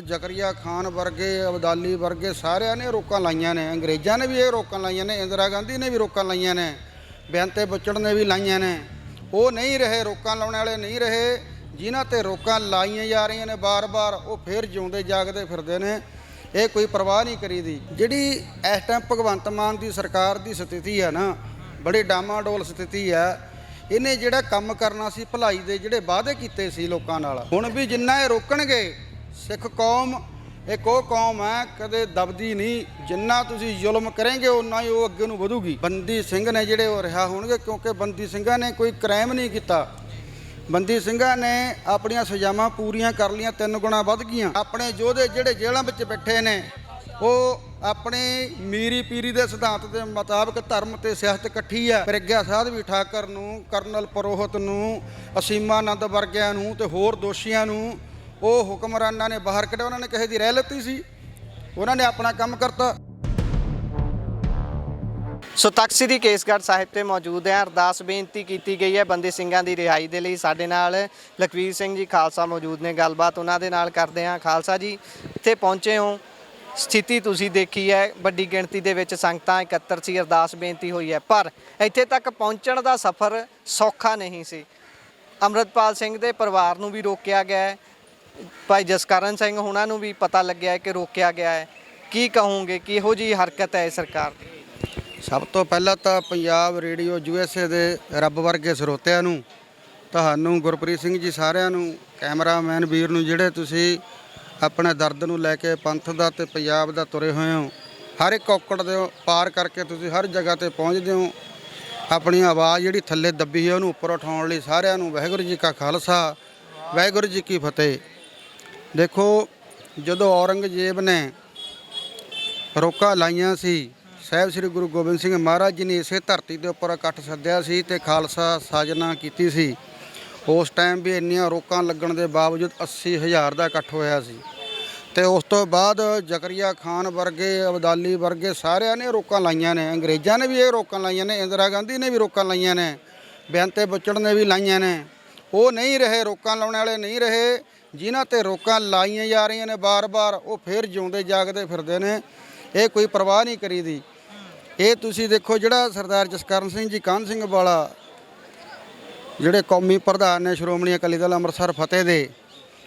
ਜ਼ਕਰੀਆ ਖਾਨ वर्गे अब्दाली वर्गे सारिਆਂ ਨੇ ਰੋਕਾਂ ਲਾਈਆਂ ਨੇ। ਅੰਗਰੇਜ਼ਾਂ ਨੇ ਵੀ ਇਹ ਰੋਕਾਂ ਲਾਈਆਂ ਨੇ, ਇੰਦਰਾ ਗਾਂਧੀ ਨੇ ਵੀ ਰੋਕਾਂ ਲਾਈਆਂ ਨੇ, ਬੇਅੰਤੇ ਬੁੱਚੜ ਨੇ ਵੀ ਲਾਈਆਂ ਨੇ। ਉਹ ਨਹੀਂ ਰਹੇ, ਰੋਕਾਂ ਲਾਉਣ ਵਾਲੇ ਨਹੀਂ ਰਹੇ। ਜਿਨ੍ਹਾਂ ਤੇ ਰੋਕਾਂ ਲਾਈਆਂ ਜਾ ਰਹੀਆਂ ਨੇ ਬਾਰ-ਬਾਰ, ਉਹ ਫਿਰ ਜਿਉਂਦੇ ਜਾਗਦੇ ਫਿਰਦੇ ਨੇ। ਇਹ ਕੋਈ ਪਰਵਾਹ ਨਹੀਂ ਕਰੀਦੀ। ਜਿਹੜੀ ਇਸ ਟਾਈਮ ਭਗਵੰਤ ਮਾਨ ਦੀ ਸਰਕਾਰ ਦੀ ਸਥਿਤੀ ਹੈ ਨਾ, ਬੜੀ ਡਾਮਾਡੋਲ ਸਥਿਤੀ ਹੈ। ਇਹਨੇ ਜਿਹੜਾ ਕੰਮ ਕਰਨਾ ਸੀ ਭਲਾਈ ਦੇ, ਜਿਹੜੇ ਵਾਅਦੇ ਕੀਤੇ ਸੀ ਲੋਕਾਂ ਨਾਲ, ਹੁਣ ਵੀ ਜਿੰਨਾ ਇਹ ਰੋਕਣਗੇ। ਸਿੱਖ ਕੌਮ ਇੱਕ ਉਹ ਕੌਮ ਹੈ ਕਦੇ ਦਬਦੀ ਨਹੀਂ। ਜਿੰਨਾ ਤੁਸੀਂ ਜ਼ੁਲਮ ਕਰੋਗੇ ਉਨਾ ਹੀ ਉਹ ਅੱਗੇ ਨੂੰ ਵਧੂਗੀ। ਬੰਦੀ ਸਿੰਘ ਨੇ ਜਿਹੜੇ ਉਹ ਰਿਹਾ ਹੋਣਗੇ, ਕਿਉਂਕਿ ਬੰਦੀ ਸਿੰਘਾਂ ਨੇ ਕੋਈ ਕ੍ਰਾਈਮ ਨਹੀਂ ਕੀਤਾ। ਬੰਦੀ ਸਿੰਘਾਂ ਨੇ ਆਪਣੀਆਂ ਸਜ਼ਾਵਾਂ ਪੂਰੀਆਂ ਕਰ ਲਈਆਂ, 3 ਗੁਣਾ ਵੱਧ ਗਈਆਂ। ਆਪਣੇ ਯੋਧੇ ਜਿਹੜੇ ਜੇਲ੍ਹਾਂ ਵਿੱਚ ਬੈਠੇ ਨੇ, ਉਹ ਆਪਣੀ ਮੀਰੀ ਪੀਰੀ ਦੇ ਸਿਧਾਂਤ ਦੇ ਮੁਤਾਬਕ ਧਰਮ ਤੇ ਸਿਆਸਤ ਇਕੱਠੀ ਹੈ। ਪ੍ਰਗਿਆ ਸਾਧਵੀ ਠਾਕਰ ਨੂੰ, ਕਰਨਲ ਪਰੋਹਿਤ ਨੂੰ, ਅਸੀਮਾਨੰਦ ਵਰਗਿਆਂ ਨੂੰ ਤੇ ਹੋਰ ਦੋਸ਼ੀਆਂ ਨੂੰ ਉਹ ਹੁਕਮਰਾਨਾਂ ਨੇ ਬਾਹਰ ਕੱਢਿਆ। ਉਹਨਾਂ ਨੇ ਕਿਸੇ ਦੀ ਰਹਿ ਲਿੱਤੀ ਸੀ? ਉਹਨਾਂ ਨੇ ਆਪਣਾ ਕੰਮ ਕਰਤਾ। ਸੋ ਤਖਤ ਸ੍ਰੀ ਕੇਸਗੜ੍ਹ ਸਾਹਿਬ ਤੇ ਮੌਜੂਦ ਹੈ। ਅਰਦਾਸ ਬੇਨਤੀ ਕੀਤੀ ਗਈ ਹੈ ਬੰਦੀ ਸਿੰਘਾਂ ਦੀ ਰਿਹਾਈ ਦੇ ਲਈ। ਸਾਡੇ ਨਾਲ ਲਖਵੀਰ ਸਿੰਘ ਜੀ ਖਾਲਸਾ ਮੌਜੂਦ ਨੇ, ਗੱਲਬਾਤ ਉਹਨਾਂ ਦੇ ਨਾਲ ਕਰਦੇ ਹਾਂ। ਖਾਲਸਾ ਜੀ, ਇੱਥੇ ਪਹੁੰਚੇ ਹੋ, ਸਥਿਤੀ ਤੁਸੀਂ ਦੇਖੀ ਹੈ, ਵੱਡੀ ਗਿਣਤੀ ਦੇ ਵਿੱਚ ਸੰਗਤਾਂ ਇਕੱਤਰ ਸੀ, ਅਰਦਾਸ ਬੇਨਤੀ ਹੋਈ ਹੈ, ਪਰ ਇੱਥੇ ਤੱਕ ਪਹੁੰਚਣ ਦਾ ਸਫ਼ਰ ਸੌਖਾ ਨਹੀਂ ਸੀ। ਅੰਮ੍ਰਿਤਪਾਲ ਸਿੰਘ ਦੇ ਪਰਿਵਾਰ ਨੂੰ ਵੀ ਰੋਕਿਆ ਗਿਆ ਹੈ, ਭਾਈ ਜਸਕਰਨ ਸਿੰਘ ਉਹਨਾਂ ਨੂੰ ਵੀ ਪਤਾ ਲੱਗਿਆ ਹੈ ਕਿ ਰੋਕਿਆ ਗਿਆ ਹੈ। ਕੀ ਕਹੋਗੇ, ਕਿਹੋ ਜਿਹੀ ਹਰਕਤ ਹੈ ਸਰਕਾਰ ਦੀ? ਸਭ ਤੋਂ ਪਹਿਲਾਂ ਤਾਂ ਪੰਜਾਬ ਰੇਡੀਓ USA ਦੇ ਰੱਬ ਵਰਗੇ ਸਰੋਤਿਆਂ ਨੂੰ, ਤੁਹਾਨੂੰ ਗੁਰਪ੍ਰੀਤ ਸਿੰਘ ਜੀ, ਸਾਰਿਆਂ ਨੂੰ, ਕੈਮਰਾਮੈਨ ਵੀਰ ਨੂੰ, ਜਿਹੜੇ ਤੁਸੀਂ ਆਪਣੇ ਦਰਦ ਨੂੰ ਲੈ ਕੇ ਪੰਥ ਦਾ ਤੇ ਪੰਜਾਬ ਦਾ ਤੁਰੇ ਹੋਏ ਹੋ। ਹਰ ਇੱਕ ਔਕੜ ਦੇ ਪਾਰ ਕਰਕੇ ਤੁਸੀਂ ਹਰ ਜਗ੍ਹਾ ਤੇ ਪਹੁੰਚਦੇ ਹੋ। ਆਪਣੀ ਆਵਾਜ਼ ਜਿਹੜੀ ਥੱਲੇ ਦੱਬੀ ਹੈ ਉਹਨੂੰ ਉੱਪਰ ਉਠਾਉਣ ਲਈ ਸਾਰਿਆਂ ਨੂੰ ਵਾਹਿਗੁਰੂ ਜੀ ਕਾ ਖਾਲਸਾ, ਵਾਹਿਗੁਰੂ ਜੀ ਕੀ ਫਤਿਹ। ਦੇਖੋ, ਜਦੋਂ ਔਰੰਗਜ਼ੇਬ ਨੇ ਰੋਕਾਂ ਲਾਈਆਂ ਸੀ, ਸਾਹਿਬ ਸ੍ਰੀ ਗੁਰੂ ਗੋਬਿੰਦ ਸਿੰਘ ਮਹਾਰਾਜ ਜੀ ਨੇ ਇਸੇ ਧਰਤੀ ਦੇ ਉੱਪਰ ਇਕੱਠ ਸੱਦਿਆ ਸੀ ਤੇ ਖਾਲਸਾ ਸਾਜਨਾ ਕੀਤੀ ਸੀ। ਉਸ ਟਾਈਮ ਵੀ ਇੰਨੀਆਂ ਰੋਕਾਂ ਲੱਗਣ ਦੇ ਬਾਵਜੂਦ 80,000 ਦਾ ਇਕੱਠ ਹੋਇਆ ਸੀ। ਤੇ ਉਸ ਤੋਂ ਬਾਅਦ ਜ਼ਕਰੀਆ ਖਾਨ वर्गे अब्दाली वर्गे ਸਾਰਿਆਂ ਨੇ ਰੋਕਾਂ ਲਾਈਆਂ ਨੇ। ਅੰਗਰੇਜ਼ਾਂ ਨੇ ਵੀ ਇਹ ਰੋਕਾਂ ਲਾਈਆਂ ਨੇ, ਇੰਦਰਾ ਗਾਂਧੀ ਨੇ ਵੀ ਰੋਕਾਂ ਲਾਈਆਂ ਨੇ, ਬੇਅੰਤੇ ਬੁੱਚੜ ਨੇ ਵੀ ਲਾਈਆਂ ਨੇ। ਉਹ ਨਹੀਂ ਰਹੇ, ਰੋਕਾਂ ਲਾਉਣ ਵਾਲੇ ਨਹੀਂ ਰਹੇ। ਜਿਨ੍ਹਾਂ ਤੇ ਰੋਕਾਂ ਲਾਈਆਂ ਜਾ ਰਹੀਆਂ ਨੇ ਬਾਰ-ਬਾਰ, ਉਹ ਫਿਰ ਜਿਉਂਦੇ ਜਾਗਦੇ ਫਿਰਦੇ ਨੇ। ਇਹ ਕੋਈ ਪਰਵਾਹ ਨਹੀਂ ਕਰੀਦੀ। ਇਹ ਤੁਸੀਂ ਦੇਖੋ, ਜਿਹੜਾ ਸਰਦਾਰ ਜਸਕਰਨ ਸਿੰਘ ਜੀ ਕਾਹਨ ਸਿੰਘ ਵਾਲਾ, ਜਿਹੜੇ ਕੌਮੀ ਪ੍ਰਧਾਨ ਨੇ ਸ਼੍ਰੋਮਣੀ ਅਕਾਲੀ ਦਲ ਅੰਮ੍ਰਿਤਸਰ ਫਤਿਹ ਦੇ,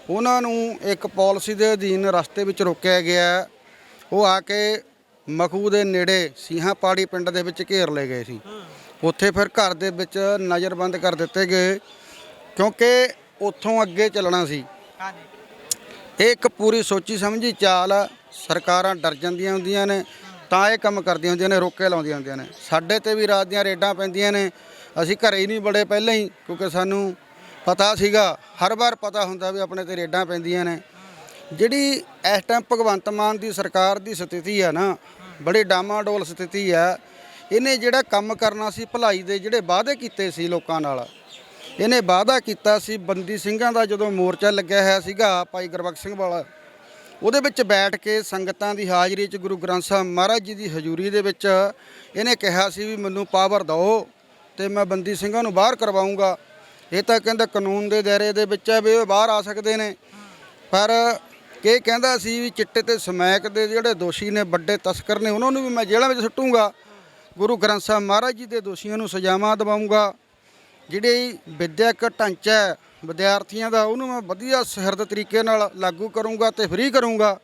ਉਹਨਾਂ ਨੂੰ ਇੱਕ ਪਾਲਿਸੀ ਦੇ ਅਧੀਨ ਰਸਤੇ ਵਿੱਚ ਰੋਕਿਆ ਗਿਆ। ਉਹ ਆ ਕੇ ਮਖੂ ਦੇ ਨੇੜੇ ਸਿੰਘਾਂ ਪਾੜੀ ਪਿੰਡ ਦੇ ਵਿੱਚ ਘੇਰ ਲਏ ਗਏ ਸੀ। ਉੱਥੇ ਫਿਰ ਘਰ ਦੇ ਵਿੱਚ ਨਜ਼ਰਬੰਦ ਕਰ ਦਿੱਤੇ ਗਏ, ਕਿਉਂਕਿ ਉੱਥੋਂ ਅੱਗੇ ਚੱਲਣਾ ਸੀ। ਇਹ ਇੱਕ ਪੂਰੀ ਸੋਚੀ ਸਮਝੀ ਚਾਲ ਆ। ਸਰਕਾਰਾਂ ਡਰ ਜਾਂਦੀਆਂ ਹੁੰਦੀਆਂ ਨੇ ਤਾਂ ਇਹ ਕੰਮ ਕਰਦੀਆਂ ਹੁੰਦੀਆਂ ਨੇ, ਰੋਕੇ ਲਾਉਂਦੀਆਂ ਹੁੰਦੀਆਂ ਨੇ। ਸਾਡੇ ਤੇ ਵੀ ਰਾਤ ਦੀਆਂ ਰੇਡਾਂ ਪੈਂਦੀਆਂ ਨੇ। ਅਸੀਂ ਘਰੇ ਹੀ ਨਹੀਂ ਬੜੇ ਪਹਿਲਾਂ ਹੀ, ਕਿਉਂਕਿ ਸਾਨੂੰ ਪਤਾ ਸੀਗਾ, ਹਰ ਵਾਰ ਪਤਾ ਹੁੰਦਾ ਵੀ ਆਪਣੇ ਤੇ ਰੇਡਾਂ ਪੈਂਦੀਆਂ ਨੇ। ਜਿਹੜੀ ਇਸ ਟਾਈਮ ਭਗਵੰਤ ਮਾਨ ਦੀ ਸਰਕਾਰ ਦੀ ਸਥਿਤੀ ਹੈ ਨਾ, ਬੜੀ ਡਾਮਾਡੋਲ ਸਥਿਤੀ ਹੈ। ਇਹਨੇ ਜਿਹੜਾ ਕੰਮ ਕਰਨਾ ਸੀ ਭਲਾਈ ਦੇ, ਜਿਹੜੇ ਵਾਅਦੇ ਕੀਤੇ ਸੀ ਲੋਕਾਂ ਨਾਲ, ਇਹਨੇ ਵਾਅਦਾ ਕੀਤਾ ਸੀ। ਬੰਦੀ ਸਿੰਘਾਂ ਦਾ ਜਦੋਂ ਮੋਰਚਾ ਲੱਗਿਆ ਹੋਇਆ ਸੀਗਾ ਭਾਈ ਗੁਰਬਖਸ਼ ਸਿੰਘ ਵਾਲਾ, ਉਹਦੇ ਵਿੱਚ ਬੈਠ ਕੇ ਸੰਗਤਾਂ ਦੀ ਹਾਜ਼ਰੀ 'ਚ ਗੁਰੂ ਗ੍ਰੰਥ ਸਾਹਿਬ ਮਹਾਰਾਜ ਜੀ ਦੀ ਹਜ਼ੂਰੀ ਦੇ ਵਿੱਚ ਇਹਨੇ ਕਿਹਾ ਸੀ ਵੀ ਮੈਨੂੰ ਪਾਵਰ ਦਿਓ ਤੇ ਮੈਂ ਬੰਦੀ ਸਿੰਘਾਂ ਨੂੰ ਬਾਹਰ ਕਰਵਾਊਂਗਾ। ਇਹ ਤਾਂ ਕਹਿੰਦਾ ਕਾਨੂੰਨ ਦੇ ਦਾਇਰੇ ਦੇ ਵਿੱਚ ਹੈ ਵੀ ਉਹ ਬਾਹਰ ਆ ਸਕਦੇ ਨੇ, ਪਰ ਇਹ ਕਹਿੰਦਾ ਸੀ ਵੀ ਚਿੱਟੇ ਤੇ ਸਮੈਕ ਦੇ ਜਿਹੜੇ ਦੋਸ਼ੀ ਨੇ, ਵੱਡੇ ਤਸਕਰ ਨੇ, ਉਹਨਾਂ ਨੂੰ ਵੀ ਮੈਂ ਜੇਲ੍ਹਾਂ ਵਿੱਚ ਸੁੱਟੂੰਗਾ। ਗੁਰੂ ਗ੍ਰੰਥ ਸਾਹਿਬ ਮਹਾਰਾਜ ਜੀ ਦੇ ਦੋਸ਼ੀਆਂ ਨੂੰ ਸਜ਼ਾਵਾਂ ਦਿਵਾਊਂਗਾ। ਜਿਹੜੀ ਵਿਦਿਅਕ ਢਾਂਚਾ ਹੈ ਵਿਦਿਆਰਥੀਆਂ ਦਾ, ਉਹਨੂੰ ਮੈਂ ਵਧੀਆ ਸੁਹਿਰਦ ਤਰੀਕੇ ਨਾਲ ਲਾਗੂ ਕਰੂੰਗਾ ਤੇ ਫ੍ਰੀ ਕਰੂੰਗਾ।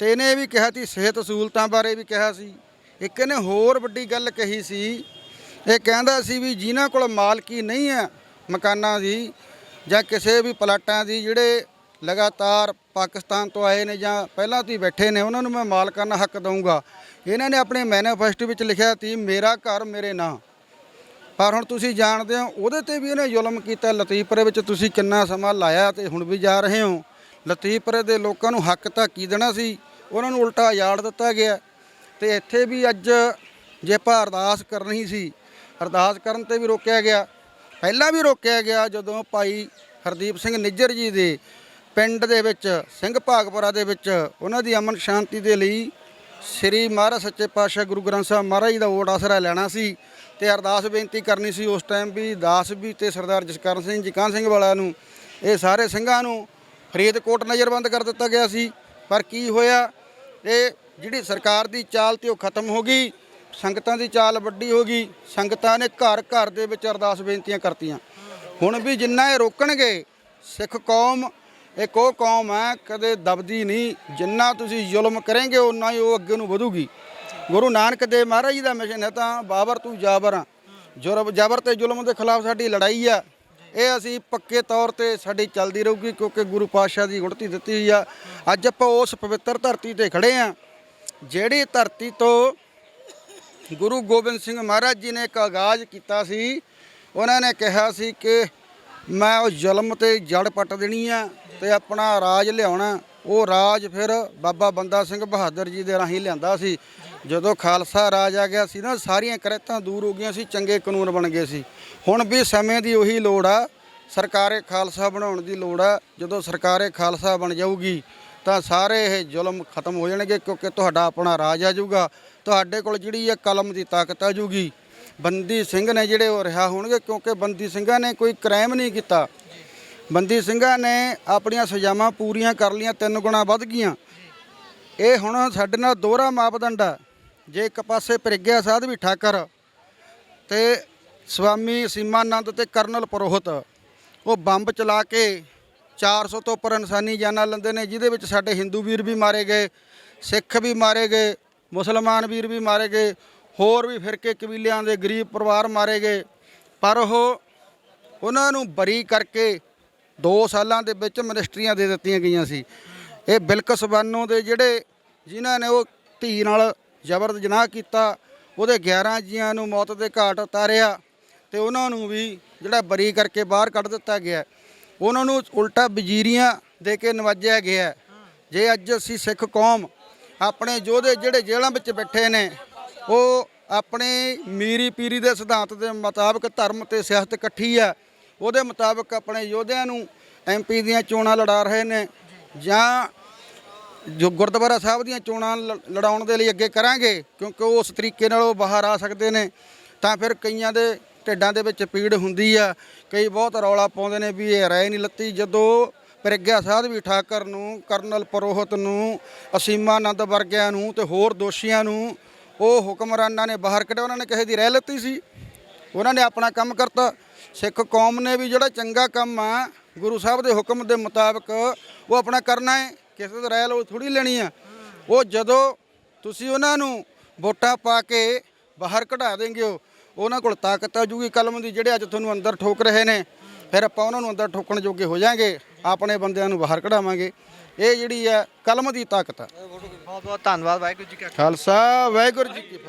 ਤੇ ਇਹਨੇ ਇਹ ਵੀ ਕਿਹਾ ਸੀ, ਸਿਹਤ ਸਹੂਲਤਾਂ ਬਾਰੇ ਵੀ ਕਿਹਾ ਸੀ। ਇੱਕ ਇਹਨੇ ਹੋਰ ਵੱਡੀ ਗੱਲ ਕਹੀ ਸੀ, ਇਹ ਕਹਿੰਦਾ ਸੀ ਵੀ ਜਿਨ੍ਹਾਂ ਕੋਲ ਮਾਲਕੀ ਨਹੀਂ ਹੈ ਮਕਾਨਾਂ ਦੀ ਜਾਂ ਕਿਸੇ ਵੀ ਪਲਾਟਾਂ ਦੀ, ਜਿਹੜੇ ਲਗਾਤਾਰ ਪਾਕਿਸਤਾਨ ਤੋਂ ਆਏ ਨੇ ਜਾਂ ਪਹਿਲਾਂ ਤੋਂ ਹੀ ਬੈਠੇ ਨੇ, ਉਹਨਾਂ ਨੂੰ ਮੈਂ ਮਾਲਕਾਨਾ ਹੱਕ ਦਊਂਗਾ। ਇਹਨਾਂ ਨੇ ਆਪਣੇ ਮੈਨੀਫੈਸਟੋ ਵਿੱਚ ਲਿਖਿਆ ਸੀ ਮੇਰਾ ਘਰ ਮੇਰੇ ਨਾਂ। ਪਰ ਹੁਣ ਤੁਸੀਂ ਜਾਣਦੇ ਹੋ ਉਹਦੇ ਤੇ ਵੀ ਇਹਨੇ ਜ਼ੁਲਮ ਕੀਤਾ। ਲਤੀਫਪੁਰੇ ਵਿੱਚ ਤੁਸੀਂ ਕਿੰਨਾ ਸਮਾਂ ਲਾਇਆ ਤੇ ਹੁਣ ਵੀ ਜਾ ਰਹੇ ਹੋ। ਲਤੀਫਪੁਰੇ ਦੇ ਲੋਕਾਂ ਨੂੰ ਹੱਕ ਤਾਂ ਕੀ ਦੇਣਾ ਸੀ, ਉਹਨਾਂ ਨੂੰ ਉਲਟਾ ਉਜਾੜ ਦਿੱਤਾ ਗਿਆ। ਤੇ ਇੱਥੇ ਵੀ ਅੱਜ ਜੇ ਆਪਾਂ ਅਰਦਾਸ ਕਰਨੀ ਸੀ, ਅਰਦਾਸ ਕਰਨ ਤੇ ਵੀ ਰੋਕਿਆ ਗਿਆ। ਪਹਿਲਾਂ ਵੀ ਰੋਕਿਆ ਗਿਆ ਜਦੋਂ ਭਾਈ ਹਰਦੀਪ ਸਿੰਘ ਨਿੱਜਰ ਜੀ ਦੇ ਪਿੰਡ ਦੇ ਵਿੱਚ ਸਿੰਘ ਭਾਗਪੁਰਾ ਦੇ ਵਿੱਚ ਉਹਨਾਂ ਦੀ ਅਮਨ ਸ਼ਾਂਤੀ ਦੇ ਲਈ ਸ੍ਰੀ ਮਹਾਰਾਜ ਸੱਚੇ ਪਾਤਸ਼ਾਹ ਗੁਰੂ ਗ੍ਰੰਥ ਸਾਹਿਬ ਮਹਾਰਾਜ ਜੀ ਦਾ ਓਟ ਆਸਰਾ ਲੈਣਾ ਸੀ ਤੇ ਅਰਦਾਸ ਬੇਨਤੀ ਕਰਨੀ ਸੀ। ਉਸ ਟਾਈਮ ਵੀ ਦਾਸ ਵੀ ਤੇ ਸਰਦਾਰ ਜਸਕਰਨ ਸਿੰਘ ਜੀ ਕਾਹਨ ਸਿੰਘ ਵਾਲਾ ਨੂੰ, ਇਹ ਸਾਰੇ ਸਿੰਘਾਂ ਨੂੰ ਫਰੀਦਕੋਟ ਨਜ਼ਰਬੰਦ ਕਰ ਦਿੱਤਾ ਗਿਆ ਸੀ। ਪਰ ਕੀ ਹੋਇਆ, ਇਹ ਜਿਹੜੀ ਸਰਕਾਰ ਦੀ ਚਾਲ ਤੇ ਉਹ ਖਤਮ ਹੋ ਗਈ। ਸੰਗਤਾਂ ਦੀ ਚਾਲ ਵੱਡੀ ਹੋ ਗਈ। ਸੰਗਤਾਂ ਨੇ ਘਰ ਘਰ ਦੇ ਵਿੱਚ ਅਰਦਾਸ ਬੇਨਤੀਆਂ ਕਰਤੀਆਂ। ਹੁਣ ਵੀ ਜਿੰਨਾ ਇਹ ਰੋਕਣਗੇ, ਸਿੱਖ ਕੌਮ ਇੱਕ ਉਹ ਕੌਮ ਹੈ ਕਦੇ ਦਬਦੀ ਨਹੀਂ। ਜਿੰਨਾ ਤੁਸੀਂ ਜ਼ੁਲਮ ਕਰੋਗੇ ਉਨਾ ਹੀ ਉਹ ਅੱਗੇ ਨੂੰ ਵਧੂਗੀ। ਗੁਰੂ ਨਾਨਕ ਦੇਵ ਮਹਾਰਾਜ ਜੀ ਦਾ ਮਿਸ਼ਨ ਹੈ ਤਾਂ ਬਾਬਰ ਤੂੰ ਜਾਬਰ ਆ। ਜ਼ਬਰ ਤੇ ਜ਼ੁਲਮ ਦੇ ਖਿਲਾਫ ਸਾਡੀ ਲੜਾਈ ਆ। ਇਹ ਅਸੀਂ ਪੱਕੇ ਤੌਰ ਤੇ ਸਾਡੀ ਚੱਲਦੀ ਰਹੂਗੀ, ਕਿਉਂਕਿ ਗੁਰੂ ਪਾਤਸ਼ਾਹ ਦੀ ਗੁੜਤੀ ਦਿੱਤੀ ਹੋਈ ਆ। ਅੱਜ ਆਪਾਂ ਉਸ ਪਵਿੱਤਰ ਧਰਤੀ ਤੇ ਖੜੇ ਆ, ਜਿਹੜੀ ਧਰਤੀ ਤੋਂ ਗੁਰੂ ਗੋਬਿੰਦ ਸਿੰਘ ਮਹਾਰਾਜ ਜੀ ਨੇ ਇੱਕ ਆਗਾਜ਼ ਕੀਤਾ ਸੀ। ਉਹਨਾਂ ਨੇ ਕਿਹਾ ਸੀ ਕਿ ਮੈਂ ਉਹ ਜ਼ੁਲਮ ਤੇ ਜੜ ਪੱਟ ਦੇਣੀ ਆ ਤੇ ਆਪਣਾ ਰਾਜ ਲਿਆਉਣਾ। ਉਹ ਰਾਜ ਫਿਰ ਬਾਬਾ ਬੰਦਾ ਸਿੰਘ ਬਹਾਦਰ ਜੀ ਦੇ ਰਾਹੀਂ ਲਿਆਂਦਾ ਸੀ। ਜਦੋਂ ਖਾਲਸਾ ਰਾਜ ਆ ਗਿਆ ਸੀ ਨਾ, ਸਾਰੀਆਂ ਕਰੇਤਾਂ ਦੂਰ ਹੋ ਗਈਆਂ ਸੀ, ਚੰਗੇ ਕਾਨੂੰਨ ਬਣ ਗਏ ਸੀ। ਹੁਣ ਵੀ ਸਮੇਂ ਦੀ ਉਹੀ ਲੋੜ ਆ, ਸਰਕਾਰੇ ਖਾਲਸਾ ਬਣਾਉਣ ਦੀ ਲੋੜ ਆ। ਜਦੋਂ ਸਰਕਾਰੇ ਖਾਲਸਾ ਬਣ ਜਾਊਗੀ ਤਾਂ ਸਾਰੇ ਇਹ ਜ਼ੁਲਮ ਖਤਮ ਹੋ ਜਾਣਗੇ, ਕਿਉਂਕਿ ਤੁਹਾਡਾ ਆਪਣਾ ਰਾਜ ਆ ਜਾਊਗਾ। ਤੁਹਾਡੇ ਕੋਲ ਜਿਹੜੀ ਹੈ ਕਲਮ ਦੀ ਤਾਕਤ ਆ ਜਾਊਗੀ। ਬੰਦੀ ਸਿੰਘ ਨੇ ਜਿਹੜੇ ਉਹ ਰਿਹਾ ਹੋਣਗੇ, ਕਿਉਂਕਿ ਬੰਦੀ ਸਿੰਘਾਂ ਨੇ ਕੋਈ ਕ੍ਰਾਈਮ ਨਹੀਂ ਕੀਤਾ। ਬੰਦੀ ਸਿੰਘਾਂ ਨੇ ਆਪਣੀਆਂ ਸਜ਼ਾਵਾਂ ਪੂਰੀਆਂ ਕਰ ਲਈਆਂ, 3 ਗੁਣਾ ਵੱਧ ਗਈਆਂ। ਇਹ ਹੁਣ ਸਾਡੇ ਨਾਲ ਦੋਹਰਾ ਮਾਪਦੰਡ ਆ। ਜੇ ਇੱਕ ਪਾਸੇ ਪ੍ਰਗਿਆ ਸਾਧਵੀ ਠਾਕਰ ਤੇ ਸਵਾਮੀ ਸੀਮਾਨੰਦ ਤੇ ਕਰਨਲ ਪੁਰੋਹਿਤ ਉਹ ਬੰਬ ਚਲਾ ਕੇ 400 ਤੋਂ ਉੱਪਰ ਇਨਸਾਨੀ ਜਾਨਾਂ ਲੈਂਦੇ ਨੇ, ਜਿਹਦੇ ਵਿੱਚ ਸਾਡੇ ਹਿੰਦੂ ਵੀਰ ਵੀ ਮਾਰੇ ਗਏ, ਸਿੱਖ ਵੀ ਮਾਰੇ ਗਏ, ਮੁਸਲਮਾਨ ਵੀਰ ਵੀ ਮਾਰੇ ਗਏ, ਹੋਰ ਵੀ ਫਿਰਕੇ ਕਬੀਲਿਆਂ ਦੇ ਗਰੀਬ ਪਰਿਵਾਰ ਮਾਰੇ ਗਏ। ਪਰ ਉਹਨਾਂ ਨੂੰ ਬਰੀ ਕਰਕੇ 2 ਸਾਲਾਂ ਦੇ ਵਿੱਚ ਮਨਿਸਟਰੀਆਂ ਦੇ ਦਿੱਤੀਆਂ ਗਈਆਂ ਸੀ। ਇਹ ਬਿਲਕਸ ਬਾਨੋ ਦੇ ਜਿਹੜੇ ਜਿਨ੍ਹਾਂ ਨੇ ਉਹ ਧੀ ਨਾਲ ਜ਼ਬਰ ਜਨਾਹ ਕੀਤਾ, ਉਹਦੇ 11 ਜੀਆਂ ਨੂੰ ਮੌਤ ਦੇ ਘਾਟ ਉਤਾਰਿਆ ਤੇ ਉਹਨਾਂ ਨੂੰ ਵੀ ਜਿਹੜਾ ਬਰੀ ਕਰਕੇ ਬਾਹਰ ਕੱਢ ਦਿੱਤਾ ਗਿਆ। ਉਹਨਾਂ ਨੂੰ ਉਲਟਾ ਵਜ਼ੀਰੀਆਂ ਦੇ ਕੇ ਨਵਾਜਿਆ ਗਿਆ। ਜੇ ਅੱਜ ਅਸੀਂ ਸਿੱਖ ਕੌਮ ਆਪਣੇ ਯੋਧੇ ਜਿਹੜੇ ਜੇਲ੍ਹਾਂ ਵਿੱਚ ਬੈਠੇ ਨੇ, ਉਹ ਆਪਣੇ ਮੀਰੀ ਪੀਰੀ ਦੇ ਸਿਧਾਂਤ ਦੇ ਮੁਤਾਬਕ ਧਰਮ ਤੇ ਸਿਆਸਤ ਇਕੱਠੀ ਆ, ਉਹਦੇ ਮੁਤਾਬਕ ਆਪਣੇ ਯੋਧਿਆਂ ਨੂੰ MP ਦੀਆਂ ਚੋਣਾਂ ਲੜਾ ਰਹੇ ਨੇ, ਜਾਂ ਜੋ ਗੁਰਦੁਆਰਾ ਸਾਹਿਬ ਦੀਆਂ ਚੋਣਾਂ ਲੜਾਉਣ ਦੇ ਲਈ ਅੱਗੇ ਕਰਾਂਗੇ, ਕਿਉਂਕਿ ਉਸ ਤਰੀਕੇ ਨਾਲ ਉਹ ਬਾਹਰ ਆ ਸਕਦੇ ਨੇ। ਤਾਂ ਫਿਰ ਕਈਆਂ ਦੇ ਢਿੱਡਾਂ ਦੇ ਵਿੱਚ ਪੀੜ ਹੁੰਦੀ ਆ। ਕਈ ਬਹੁਤ ਰੌਲਾ ਪਾਉਂਦੇ ਨੇ ਵੀ ਇਹ ਰਾਏ ਨਹੀਂ ਲੱਤੀ। ਜਦੋਂ ਪ੍ਰਗਿਆ ਸਾਧਵੀ ਠਾਕਰ ਨੂੰ, ਕਰਨਲ ਪੁਰੋਹਿਤ ਨੂੰ, ਅਸੀਮਾਨੰਦ ਵਰਗਿਆਂ ਨੂੰ ਤੇ ਹੋਰ ਦੋਸ਼ੀਆਂ ਨੂੰ ਉਹ ਹੁਕਮਰਾਨਾਂ ਨੇ ਬਾਹਰ ਕੱਢਿਆ, ਉਹਨਾਂ ਨੇ ਕਿਸੇ ਦੀ ਰਾਏ ਲੱਤੀ ਸੀ? ਉਹਨਾਂ ਨੇ ਆਪਣਾ ਕੰਮ ਕਰਤਾ। ਸਿੱਖ ਕੌਮ ਨੇ ਵੀ ਜਿਹੜਾ ਚੰਗਾ ਕੰਮ ਆ ਗੁਰੂ ਸਾਹਿਬ ਦੇ ਹੁਕਮ ਦੇ ਮੁਤਾਬਕ ਉਹ ਆਪਣਾ ਕਰਨਾ ਹੈ, ਕਿਸੇ ਦੀ ਰਾਏ ਲਓ ਥੋੜ੍ਹੀ ਲੈਣੀ ਆ। ਉਹ ਜਦੋਂ ਤੁਸੀਂ ਉਹਨਾਂ ਨੂੰ ਵੋਟਾਂ ਪਾ ਕੇ ਬਾਹਰ ਕਢਾ ਦੇਂਗੇ, ਉਹਨਾਂ ਕੋਲ ਤਾਕਤ ਆ ਜੂਗੀ ਕਲਮ ਦੀ। ਜਿਹੜੇ ਅੱਜ ਤੁਹਾਨੂੰ ਅੰਦਰ ਠੋਕ ਰਹੇ ਨੇ, ਫਿਰ ਆਪਾਂ ਉਹਨਾਂ ਨੂੰ ਅੰਦਰ ਠੋਕਣ ਜੋਗੇ ਹੋ ਜਾਾਂਗੇ, ਆਪਣੇ ਬੰਦਿਆਂ ਨੂੰ ਬਾਹਰ ਕਢਾਵਾਂਗੇ। ਇਹ ਜਿਹੜੀ ਹੈ ਕਲਮ ਦੀ ਤਾਕਤ ਆ। ਬਹੁਤ ਬਹੁਤ ਧੰਨਵਾਦ। ਵਾਹਿਗੁਰੂ ਜੀ ਕਾ ਖਾਲਸਾ, ਵਾਹਿਗੁਰੂ ਜੀ ਕੀ ਫਤਿਹ।